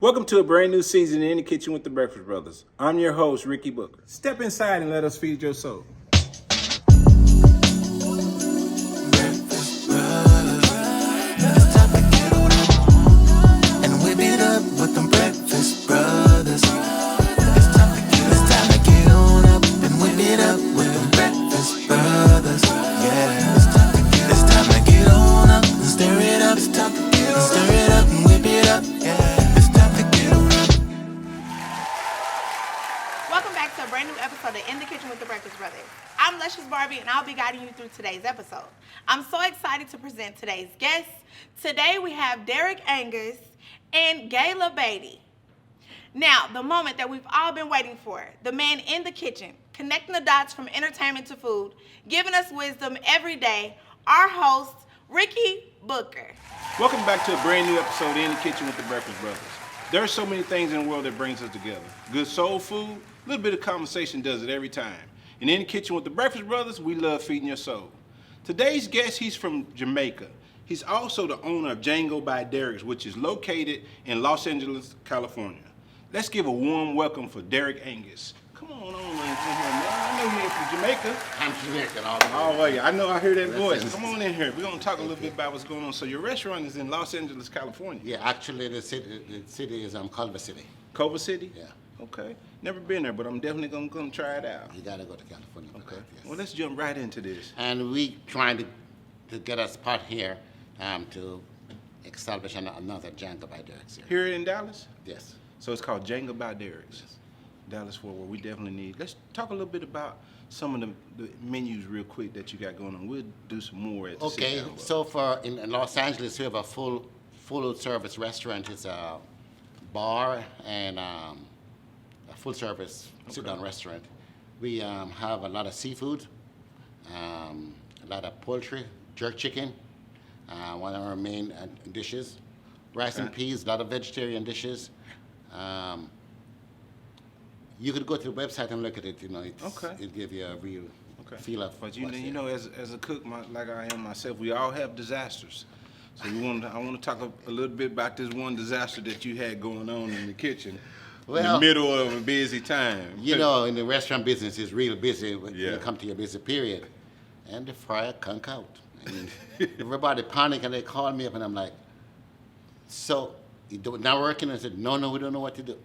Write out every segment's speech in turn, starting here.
Welcome to a brand new season in the Kitchen with the Breakfast Brothers. I'm your host, Ricky Booker. Step inside and let us feed your soul. I'm LUSCIOUS BARBIE, and I'll be guiding you through today's episode. I'm so excited to present today's guests. Today we have Derrick, Angus, and Gayla, Beaty. Now, the moment that we've all been waiting for, the man in the kitchen, connecting the dots from entertainment to food, giving us wisdom every day, our host, Ricky Booker. Welcome back to a brand new episode in the Kitchen with the Breakfast Brothers. There are so many things in the world that brings us together. Good soul food, a little bit of conversation does it every time. And in the Kitchen with the Breakfast Brothers, we love feeding your soul. Today's guest, he's from Jamaica. He's also the owner of Janga by Derricks, which is located in Los Angeles, California. Let's give a warm welcome for Derrick Angus. Come on in here, man. I know you're from Jamaica. I'm Jamaican all the way. Oh, yeah, I know I heard that voice. Come on in here. We're going to talk a little bit about what's going on. So your restaurant is in Los Angeles, California. Yeah, actually the city is Culver City. Culver City? Yeah. Okay. Never been there, but I'm definitely gonna try it out. You gotta go to California. Okay. Yes. Well, let's jump right into this. And we trying to get a spot here to establish another Janga by Derricks Here in Dallas? Yes. So it's called Janga by Derricks. Yes. Dallas Fort Worth. We definitely need. Let's talk a little bit about some of the menus real quick that you got going on. We'll do some more at the Okay. sit-down, So for in Los Angeles, we have a full service restaurant. It's a bar and a full service sit-down restaurant. We have a lot of seafood, a lot of poultry, jerk chicken, one of our main dishes. Rice and peas, a lot of vegetarian dishes. You could go to the website and look at it. You know, it'll give you a real feel of. But you know, as a cook, like I am myself, we all have disasters. So I want to talk a little bit about this one disaster that you had going on in the kitchen. In the middle of a busy time. You know, in the restaurant business, it's real busy when you come to your busy period. And the fryer conk out. I mean, everybody panic and they call me up and I'm like, so, not working? I said, no, we don't know what to do.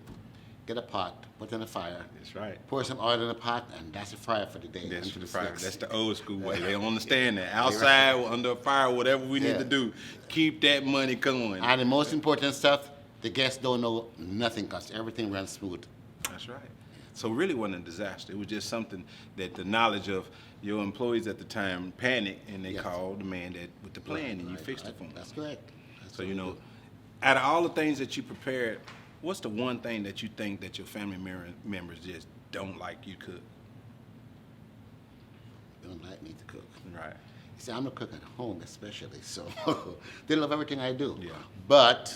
Get a pot, put it in the fire. That's right. Pour some oil in the pot, and that's the fryer for the day. That's the fryer. That's the old school way. They don't understand that. Outside, under a fire, whatever we need to do, keep that money going. And the most important stuff, the guests don't know nothing because everything runs smooth. That's right. So it really wasn't a disaster. It was just something that the knowledge of your employees at the time panicked and they called the man with the plan and you fixed it for them. That's correct. So, you know, out of all the things that you prepared, what's the one thing that you think that your family members just don't like you cook? Don't like me to cook. Right. You see, I'm a cook at home especially, so they love everything I do. Yeah. But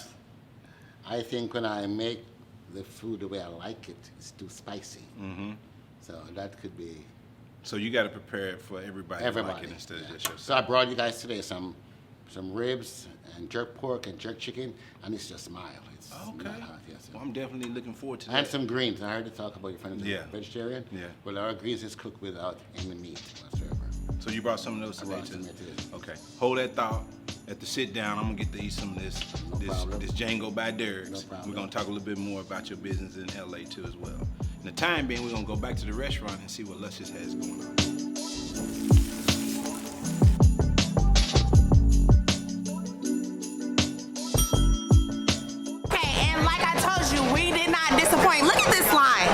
I think when I make the food the way I like it, it's too spicy. Mm-hmm. So that could be. So you got to prepare it for everybody. To like it instead of just yourself. So I brought you guys today some ribs and jerk pork and jerk chicken, and it's just mild. It's okay. Not hot, yes. Well, I'm definitely looking forward to that. And some greens. I heard you talk about your friend who's vegetarian. Yeah. Well, our greens is cooked without any meat whatsoever. So you brought some of those today I brought too? some today. Okay. Hold that thought. At the sit down, I'm gonna get to eat some of this Janga by Derricks. No problem. We're gonna talk a little bit more about your business in LA too as well. In the time being, we're gonna go back to the restaurant and see what LUSCIOUS has going on. Okay, and like I told you, we did not disappoint. Look at this line.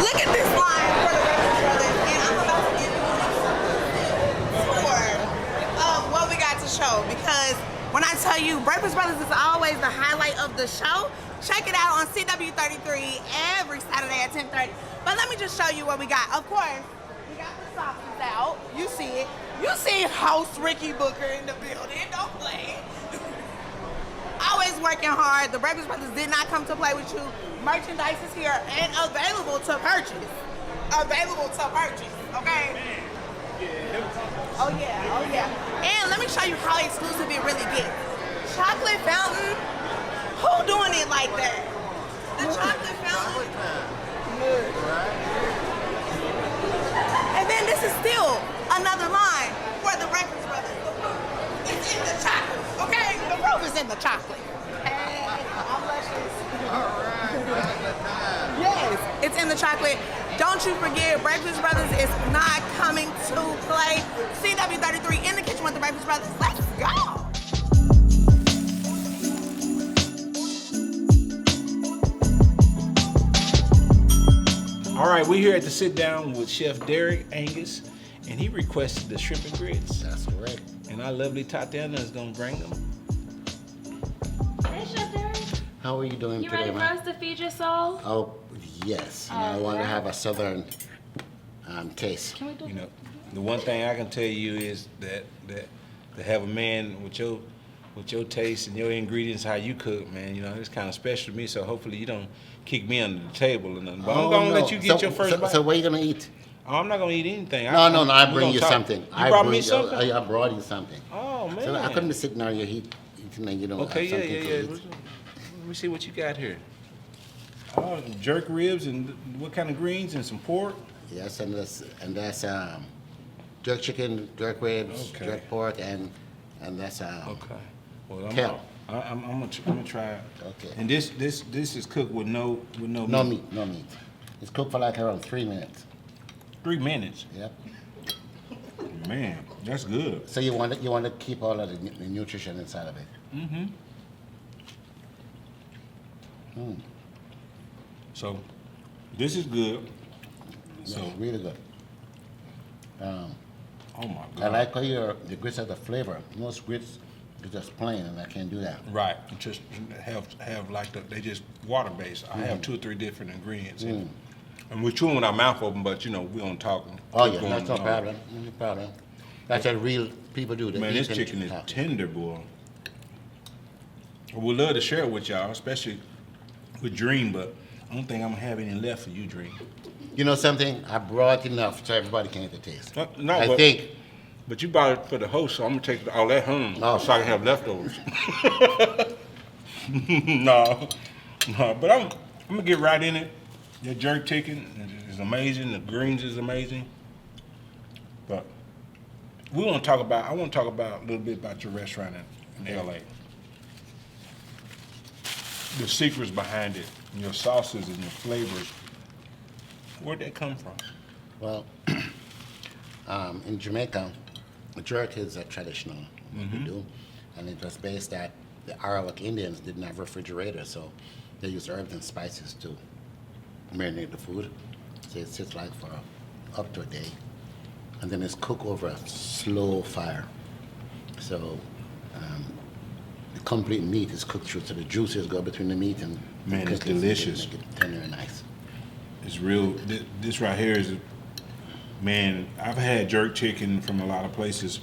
Look at this line for the Breakfast Brothers. And I'm about to give you a tour of what we got to show because when I tell you Breakfast Brothers is always the highlight of the show, check it out on CW33 every Saturday at 10:30. But let me just show you what we got. Of course, we got the sauces out. You see it. You see host Ricky Booker in the building. Don't play. Always working hard. The Breakfast Brothers did not come to play with you. Merchandise is here and available to purchase. Available to purchase, okay? Oh yeah. And let me show you how exclusive it really gets. Chocolate fountain. Who doing it like that? hot chocolate. Hey, I'm luscious. All right. Yes, it's in the chocolate. Don't you forget, Breakfast Brothers is not coming to play. CW33 in the kitchen with the Breakfast Brothers. Let's go. All right, we're here at the sit down with Chef Derrick, Angus, and he requested the shrimp and grits. That's correct. And our lovely Tatiana is gonna bring them. Hey, Chef Derrick. How are you doing You today, ready for man? us to feed your soul? Oh, yes. And I want to have a southern taste. Can we do You know, the one thing I can tell you is that to have a man with your taste and your ingredients, how you cook, man, you know, it's kind of special to me. So hopefully you don't kick me under the table or nothing. But I'm gonna let you get your first bite. So what are you gonna eat? Oh, I'm not gonna eat anything. No, I we're bring gonna you talk. something. You brought me something? I brought you something. Oh man. So I couldn't be sitting on your heat eating and you don't Okay, have something to yeah. eat. Let me see what you got here. Oh, jerk ribs and what kind of greens and some pork? Yes, and that's jerk chicken, jerk ribs, Okay. jerk pork, and that's Okay. Well, kale. I'm gonna try it. Okay. And this is cooked with no No meat. It's cooked for like around 3 minutes. 3 minutes. Yep. Man, that's good. So you want to keep all of the nutrition inside of it. Mm-hmm. So this is good. So So really good. oh my God. I like how the grits have the flavor. Most grits are just plain, and I can't do that. Right. Just have like they just water based. I have 2 or 3 different ingredients in it. And we're chewing with our mouth open, but you know, we don't talk. Oh Keep yeah, going that's no on. problem. No problem. That's what real people do. They Man, eat this and chicken is talk. tender, boy. We'd love to share it with y'all, especially with Dream, but I don't think I'm gonna have any left for you, Dream. You know something? I brought enough so everybody can get the taste. No, I but, think. But you bought it for the host, so I'm gonna take all that home Oh. so I can have leftovers. no, but I'm gonna get right in it. Your jerk chicken is amazing. The greens is amazing. But I want to talk about a little bit about your restaurant in LA. The secrets behind it, and your sauces and your flavors. Where'd that come from? Well, in Jamaica, jerk is a traditional what we do, and it was based that the Arawak Indians didn't have refrigerators, so they used herbs and spices to marinate the food. So it sits like for up to a day, and then it's cooked over a slow fire. So the complete meat is cooked through, so the juices go between the meat and Man, the it's cookies, delicious. Make it tender and nice. It's real. This right here is, man, I've had jerk chicken from a lot of places.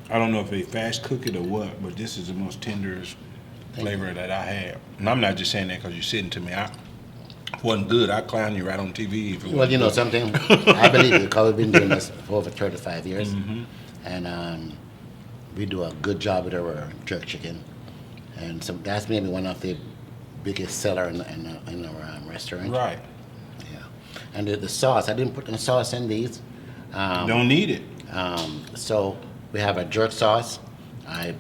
I don't know if they fast cook it or what, but this is the most tenderest flavor that I have. And I'm not just saying that because you're sitting to me. If it wasn't good, I'd clown you right on TV. If it Well, wasn't you know good. something, I believe it because we've been doing this for over 35 years, and we do a good job with our jerk chicken, and so that's maybe one of the biggest seller in our restaurant. Right. Yeah, and the sauce, I didn't put the sauce in these. Don't need it. So we have a jerk sauce, and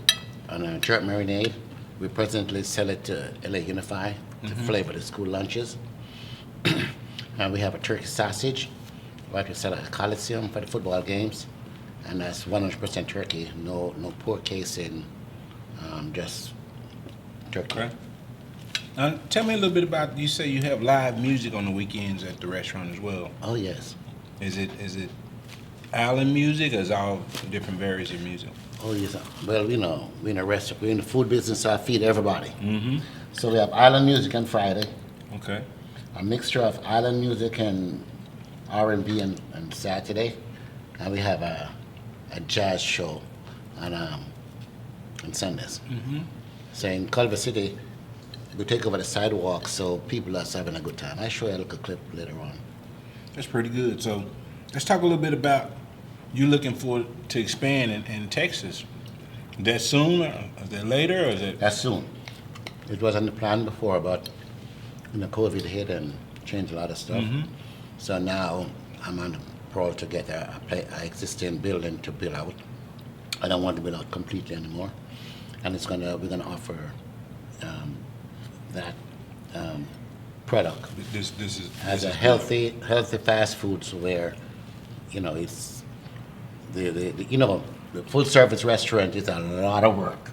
a jerk marinade. We presently sell it to LA Unify to flavor the school lunches. And we have a turkey sausage, what we sell at the Coliseum for the football games, and that's 100% turkey, no pork casing, just turkey. Okay. Now, tell me a little bit about. You say you have live music on the weekends at the restaurant as well. Oh yes, Is it island music or is it all different varieties of music? oh yes. Well, you know, we're in a restaurant, we're in the food business, so I feed everybody. So we have island music on Friday, Okay. a mixture of island music and R&B on Saturday, and we have a jazz show on Sundays. So in Culver City, we take over the sidewalk, so people are having a good time. I show you a little clip later on. That's pretty good. So let's talk a little bit about you looking to expand in Texas. Is that soon? Or is that later? Or is it? That's soon. It was on the plan before, but COVID hit and changed a lot of stuff. So now I'm on the prowl to get a existing building to build out. I don't want to build out completely anymore, and we're gonna offer that product This is as this a is healthy fast foods where, it's the full service restaurant is a lot of work.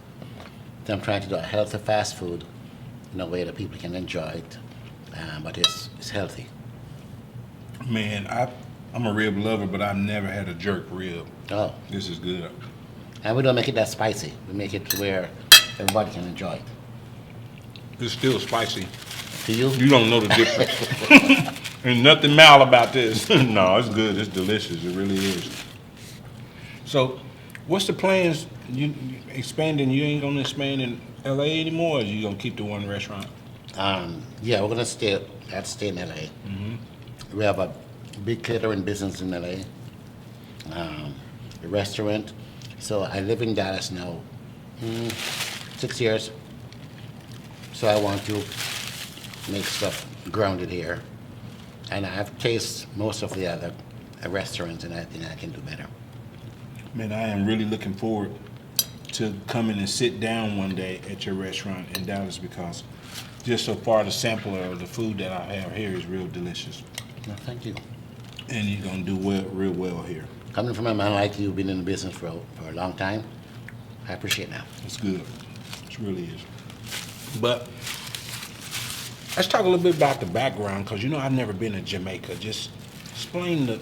So I'm trying to do a healthy fast food in a way that people can enjoy it, but it's healthy. good. Man, I'm a rib lover, but I've never had a jerk rib. Oh, This is good. and we don't make it that spicy. We make it to where everybody can enjoy it. It's still spicy. Do you? You don't know the difference. There's nothing mal about this. No, it's good. It's delicious. It really is. So, what's the plans? You expanding? You ain't gonna expand in LA anymore, or you gonna keep the one restaurant? Yeah, we're gonna stay in LA. We have a big catering business in LA, a restaurant. So I live in Dallas now, 6 years. So I want to make stuff grounded here, and I've tasted most of the other restaurants, and I think I can do better. Man, I am really looking forward to coming and sit down one day at your restaurant in Dallas because just so far the sample of the food that I have here is real delicious. Well, thank you. And you're gonna do real well here. Coming from a man like you, been in the business for a long time, I appreciate that. It's good. It really is. But let's talk a little bit about the background because I've never been to Jamaica. Just explain the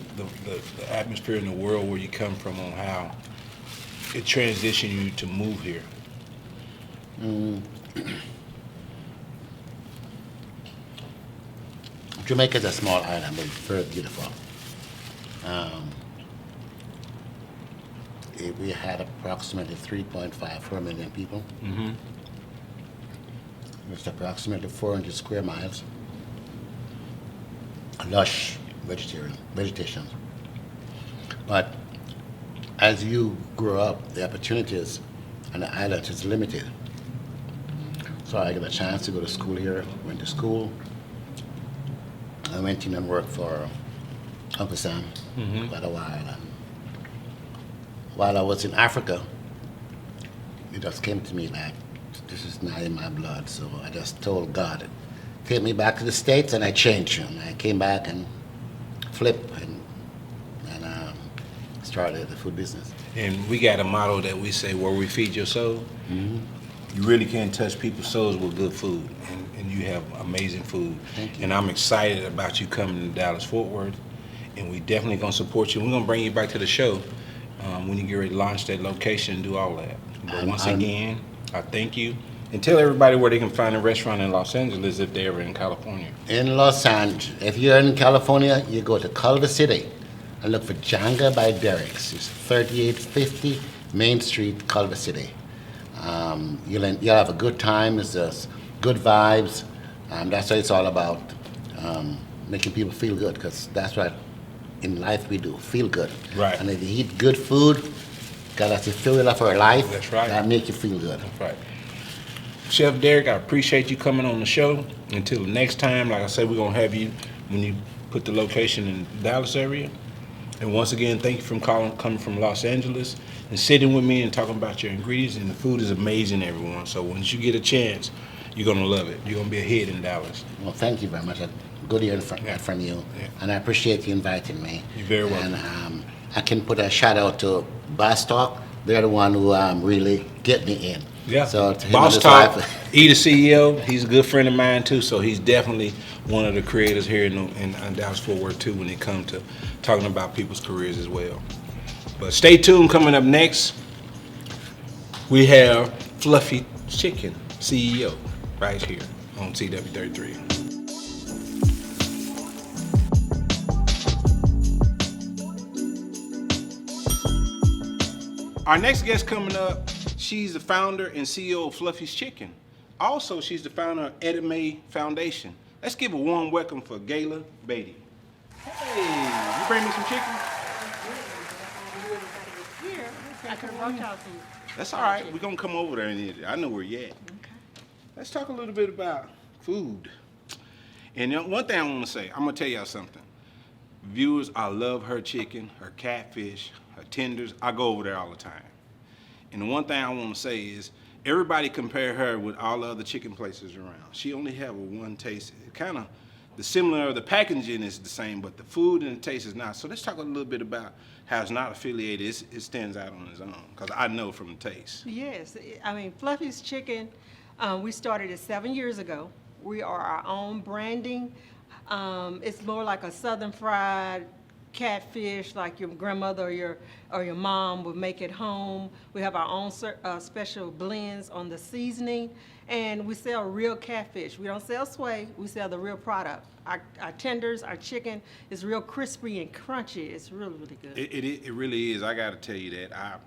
atmosphere in the world where you come from on how it transitioned you to move here. Jamaica is a small island, but it's very beautiful. We had approximately 3.54 million people. It's approximately 400 square miles. Lush vegetation. But as you grow up, the opportunities on the island is limited. So I got a chance to go to school here, went to school. I went in and worked for Uncle Sam quite a while. And while I was in Africa, it just came to me like, this is not in my blood. So I just told God, take me back to the States, and I changed. And I came back and flipped and started the food business. And we got a motto that we say, where we feed your soul. You really can't touch people's souls with good food, and you have amazing food. Thank you. And I'm excited about you coming to Dallas-Fort Worth, and we definitely gonna support you. We're gonna bring you back to the show when you get ready to launch that location and do all that. But once again, I thank you. And tell everybody where they can find a restaurant in Los Angeles if they're ever in California. In Los Angeles, if you're in California, you go to Culver City and look for Janga by Derricks. It's 3850 Main Street, Culver City. You'll have a good time. It's just good vibes. That's what it's all about, making people feel good, because that's what in life we do, feel good. Right. And if you eat good food, that's the fuel of our life. That's right. That make you feel good. That's right. Chef Derrick, I appreciate you coming on the show. Until the next time, like I said, we're going to have you when you put the location in the Dallas area. And once again, thank you for coming from Los Angeles and sitting with me and talking about your ingredients. And the food is amazing, everyone. So once you get a chance, you're going to love it. You're going to be a hit in Dallas. Well, thank you very much. Good hearing from you. Yeah. And I appreciate you inviting me. You're very welcome. And I can put a shout out to Boss Talk. They're the one who really get me in. Yeah. So to him Boss and his Talk, wife- he the CEO. He's a good friend of mine too. So he's definitely one of the creators here in Dallas-Fort Worth too when it comes to talking about people's careers as well. But stay tuned. Coming up next, we have Fluffy Chicken CEO right here on TW33. Our next guest coming up, she's the founder and CEO of Fluffy's Chicken. Also, she's the founder of Edame Foundation. Let's give a warm welcome for Gayla Beaty. Hey, you bring me some chicken? I could have brought y'all some. That's all right. We're going to come over there and eat it. I know where you're at. Let's talk a little bit about food. And one thing I want to say, I'm going to tell y'all something. Viewers, I love her chicken, her catfish, her tenders. I go over there all the time. And the one thing I want to say is, everybody compare her with all the other chicken places around. She only have a one taste. Kind of the packaging is the same, but the food and the taste is not. So let's talk a little bit about how it's not affiliated. It stands out on its own, because I know from the taste. Yes, I mean, Fluffy's Chicken, we started it 7 years ago. We are our own branding. It's more like a southern fried catfish, like your grandmother or your mom would make at home. We have our own special blends on the seasoning, and we sell real catfish. We don't sell sway, we sell the real product. Our tenders, our chicken is real crispy and crunchy. It's really, really good. It really is. I got to tell you that.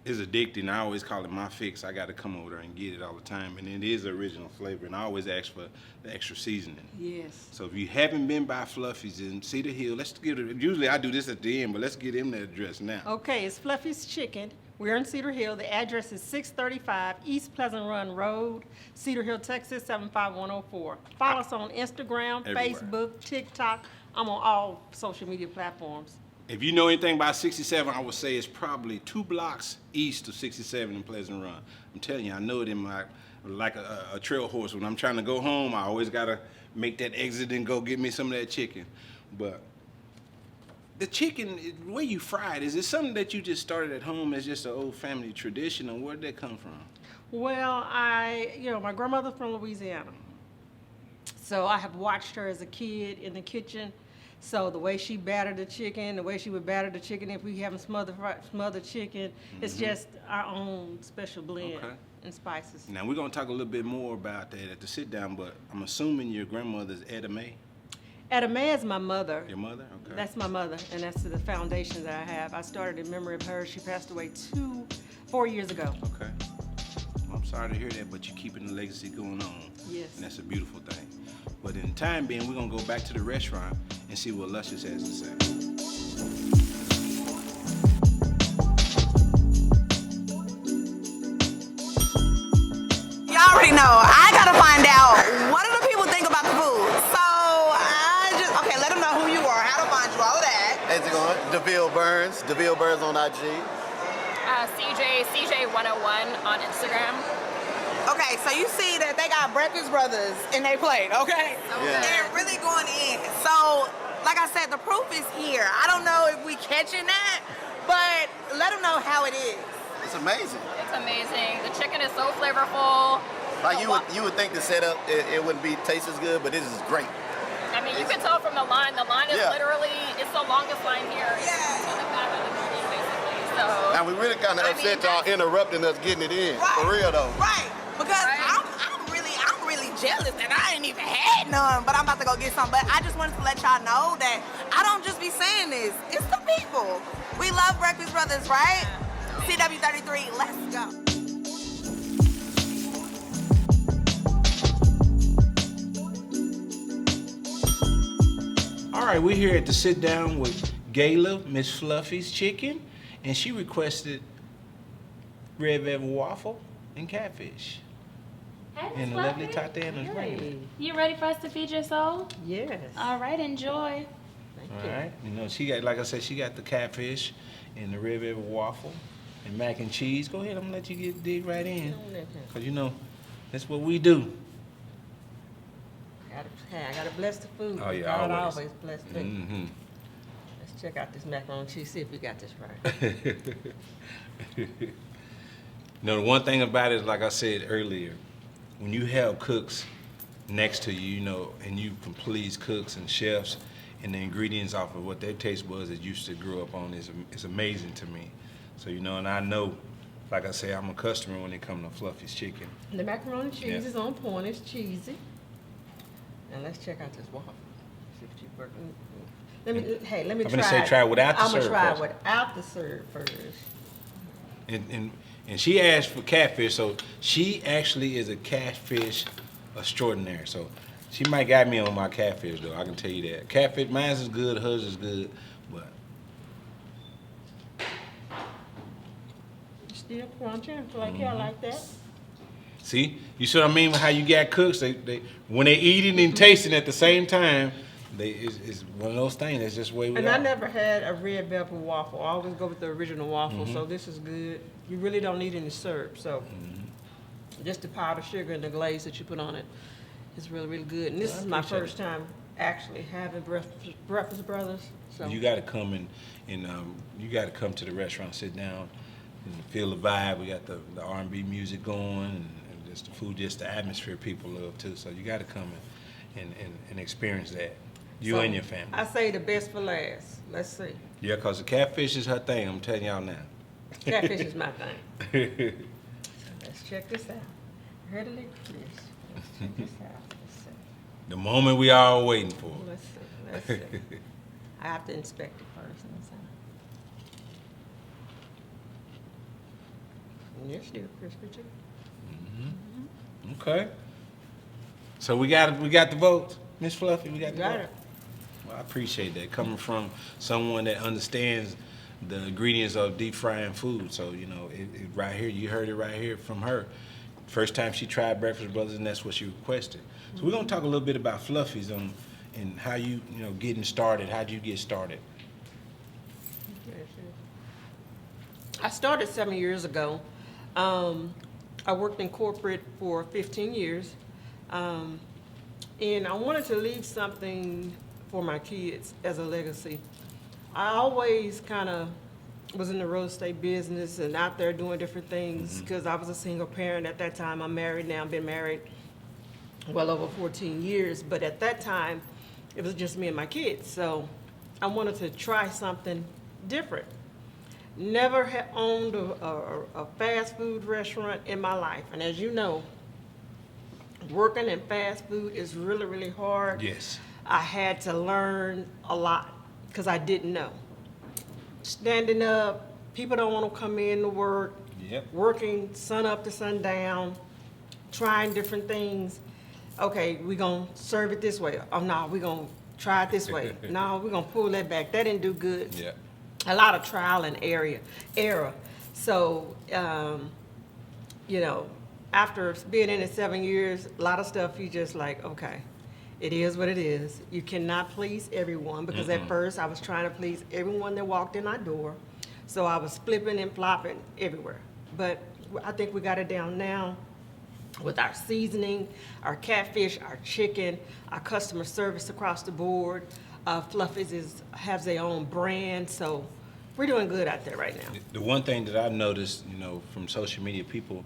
It's addicting. I always call it my fix. I got to come over there and get it all the time. And it is original flavor. And I always ask for the extra seasoning. Yes. So if you haven't been by Fluffy's in Cedar Hill, let's get it. Usually I do this at the end, but let's get him the address now. Okay, it's Fluffy's Chicken. We're in Cedar Hill. The address is 635 East Pleasant Run Road, Cedar Hill, Texas, 75104. Follow us on Instagram, Everywhere. Facebook, TikTok. I'm on all social media platforms. If you know anything about 67, I would say it's probably 2 blocks east of 67 in Pleasant Run. I'm telling you, I know it in my, like a trail horse. When I'm trying to go home, I always got to make that exit and go get me some of that chicken. But the chicken, the way you fry it, is it something that you just started at home as just an old family tradition, or where did that come from? Well, my grandmother's from Louisiana. So I have watched her as a kid in the kitchen. So the way she battered the chicken, the way she would batter the chicken if we haven't smothered chicken, it's just our own special blend and spices. Now, we're going to talk a little bit more about that at the sit-down, but I'm assuming your grandmother's Etta Mae? Etta Mae is my mother. Your mother? Okay. That's my mother, and that's the foundation that I have. I started in memory of her. She passed away 4 years ago. Okay. Well, I'm sorry to hear that, but you're keeping the legacy going on. Yes. And that's a beautiful thing. But in the time being, we're going to go back to the restaurant and see what Luscious has to say. You already know. I gotta find out, what do the people think about the food? So let them know who you are, how to find you, all that. How's it going? DeVille Burns on IG. CJ101 on Instagram. Okay, so you see that they got Breakfast Brothers in their plate, okay? Yeah. They're really going in. So, like I said, the proof is here. I don't know if we catching that, but let them know how it is. It's amazing. It's amazing. The chicken is so flavorful. Like you would think the setup it wouldn't be taste as good, but this is great. I mean, you can tell from the line. The line is literally, it's the longest line here. Yeah. To the back of the building, basically. So. Now we really kind of upset y'all interrupting us getting it in. Right. For real though. Right. Because I'm really jealous that I ain't even had none, but I'm about to go get some. But I just wanted to let y'all know that I don't just be saying this. It's the people. We love Breakfast Brothers, right? CW33, let's go. All right, we're here at the sit down with Gayla, Miss Fluffy's Chicken, and she requested red velvet waffle and catfish. Hey, And the Fluffy. lovely Tatiana's right. You ready for us to feed your soul? Yes. All right, enjoy. Thank All you. right, you know, she got, like I said, she got the catfish and the red velvet waffle and mac and cheese. Go ahead, I'm gonna let you dig right in, cause you know that's what we do. I gotta bless the food. Oh, yeah, God always. bless me. Mm-hmm. Let's check out this macaroni and cheese, see if we got this right. You know, the one thing about it, like I said earlier, when you have cooks next to you, you know, and you can please cooks and chefs, and the ingredients off of what their taste buds that used to grow up on is amazing to me. So, you know, and I know, like I say, I'm a customer when it comes to Fluffy's Chicken. The macaroni and cheese Yeah. is on point. It's cheesy. And let's check out this waffle. See if you work. Let me I'm try. gonna say try it without the I'm gonna syrup try first. it without the syrup first. And she asked for catfish, so she actually is a catfish extraordinaire. So she might got me on my catfish though, I can tell you that. Catfish, mine's is good, hers is good, but Still crunchy and flaky. I like that. see, you see what I mean with how you got cooks, they when they eating and tasting at the same time, it's one of those things, that's just the way we And are. I never had a red velvet waffle. I always go with the original waffle, so this is good. You really don't need any syrup, so. Just the powdered sugar and the glaze that you put on it is really, really good. And this is my appreciate first time actually having Breakfast Brothers. So You got to come and you got to come to the restaurant, sit down, and feel the vibe. We got the R&B music going, and just the food, just the atmosphere people love too. So you got to come and experience that. You So, and your family. I say the best for last. Let's see. Yeah, because the catfish is her thing. I'm telling y'all now. Catfish is my thing. Let's check this out. Heard of it? Let's check this out. Let's see. The moment we all waiting for. Let's see. Let's see. I have to inspect it first. Let's see. Yes, dear, crispy chicken. Okay. So we got the votes, Miss Fluffy. We got the Got vote. it. Well, I appreciate that coming from someone that understands the ingredients of deep frying food. So it right here, you heard it right here from her. First time she tried Breakfast Brothers, and that's what she requested. So we're gonna talk a little bit about Fluffies and how you getting started. How'd you get started? I started 7 years ago. I worked in corporate for 15 years. And I wanted to leave something for my kids as a legacy. I always kind of was in the real estate business and out there doing different things because I was a single parent at that time. I'm married now, been married well over 14 years, but at that time, it was just me and my kids. So I wanted to try something different. Never had owned a fast food restaurant in my life. And as you know, working in fast food is really, really hard. Yes. I had to learn a lot because I didn't know. Standing up, people don't want to come in to work. Yep. Working sun up to sundown, trying different things. Okay, we're going to serve it this way. Oh, no, we're going to try it this way. No, we're going to pull that back. That didn't do good. Yeah. A lot of trial and error. So, after being in it 7 years, a lot of stuff you just like, okay, it is what it is. You cannot please everyone because at first I was trying to please everyone that walked in my door. So I was flipping and flopping everywhere. But I think we got it down now with our seasoning, our catfish, our chicken, our customer service across the board. Fluffies has their own brand, so we're doing good out there right now. The one thing that I've noticed, from social media, people,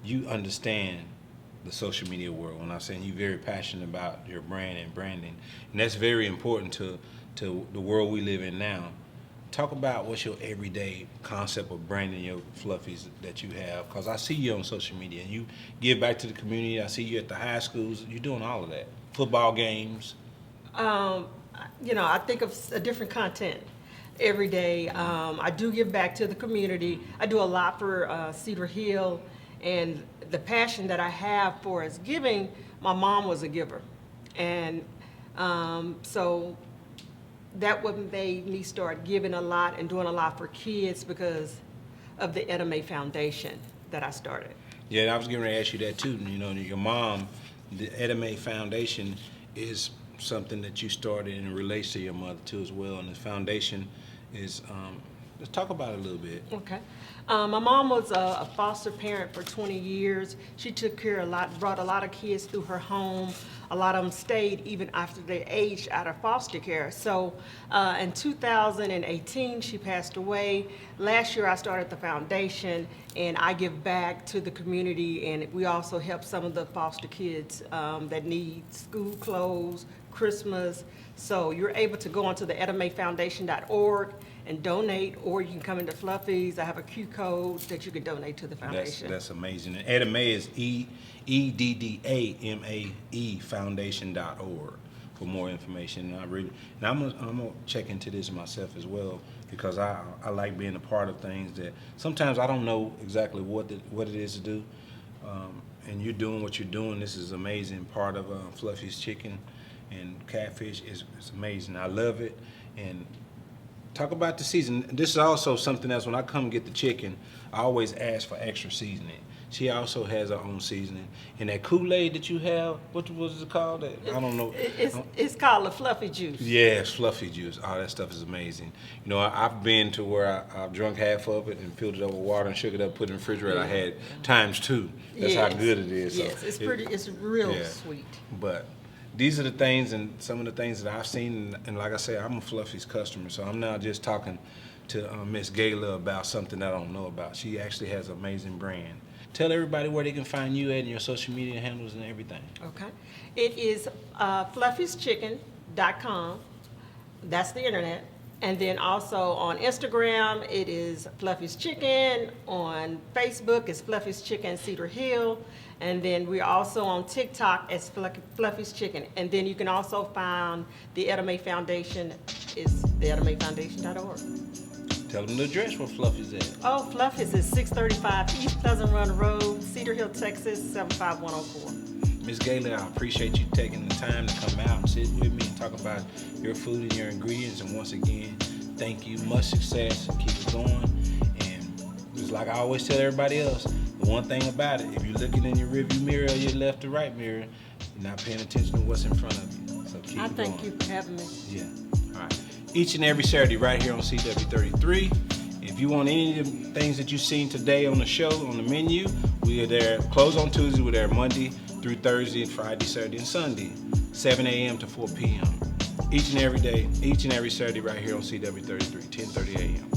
you understand the social media world. When I'm saying you're very passionate about your brand and branding, and that's very important to the world we live in now. Talk about what's your everyday concept of branding your Fluffies that you have, because I see you on social media and you give back to the community. I see you at the high schools. You're doing all of that. Football games. I think of a different content every day. I do give back to the community. I do a lot for Cedar Hill, and the passion that I have for is giving. My mom was a giver, and so that what made me start giving a lot and doing a lot for kids because of the Etta Mae Foundation that I started. Yeah, and I was going to ask you that too. Your mom, the Etta Mae Foundation is something that you started and it relates to your mother too as well. And the foundation is, let's talk about it a little bit. Okay. My mom was a foster parent for 20 years. She took care of brought a lot of kids through her home. A lot of them stayed even after they aged out of foster care. So in 2018, she passed away. Last year, I started the foundation, and I give back to the community, and we also help some of the foster kids that need school clothes, Christmas. So you're able to go onto the EttaMaeFoundation.org and donate, or you can come into Fluffies. I have a Q code that you can donate to the foundation. That's amazing. And Etta Mae is EDDAMAE Foundation.org for more information. And I'm gonna check into this myself as well because I like being a part of things that sometimes I don't know exactly what it is to do. And you're doing what you're doing. This is amazing. Part of Fluffy's chicken and catfish is amazing. I love it. And talk about the season. This is also something else. When I come get the chicken, I always ask for extra seasoning. She also has her own seasoning. And that Kool-Aid that you have, what was it called? I don't know. It's called the fluffy juice. Yes, fluffy juice. Oh, that stuff is amazing. You know, I've been to where I've drunk half of it and filled it up with water and shook it up, put it in the refrigerator. I had ×2. That's how good it is. Yes, so it's pretty. It's real sweet. But these are the things and some of the things that I've seen. And like I say, I'm a Fluffy's customer, so I'm not just talking to Miss Gayla about something I don't know about. She actually has an amazing brand. Tell everybody where they can find you at and your social media handles and everything. Okay. It is fluffy'schicken.com. That's the internet. And then also on Instagram, it is Fluffy's Chicken. On Facebook, it's Fluffy's Chicken Cedar Hill. And then we're also on TikTok as Fluffy's Chicken. And then you can also find the Etta Mae Foundation is theettamaefoundation.org. Tell them the address where Fluffy's at. Oh, Fluffy's is 635 East Pleasant Run Road, Cedar Hill, Texas, 75104. Ms. Gayla, I appreciate you taking the time to come out and sit with me and talk about your food and your ingredients. And once again, thank you. Much success. Keep it going. And just like I always tell everybody else, the one thing about it, if you're looking in your rearview mirror or your left or right mirror, you're not paying attention to what's in front of you. So keep it going. Thank you for having me. Yeah. All right. Each and every Saturday right here on CW33. If you want any of the things that you've seen today on the show, on the menu, we are there. Close on Tuesday. We're there Monday through Thursday, Friday, Saturday, and Sunday, 7 a.m. to 4 p.m. Each and every day, each and every Saturday right here on CW33, 10:30 a.m.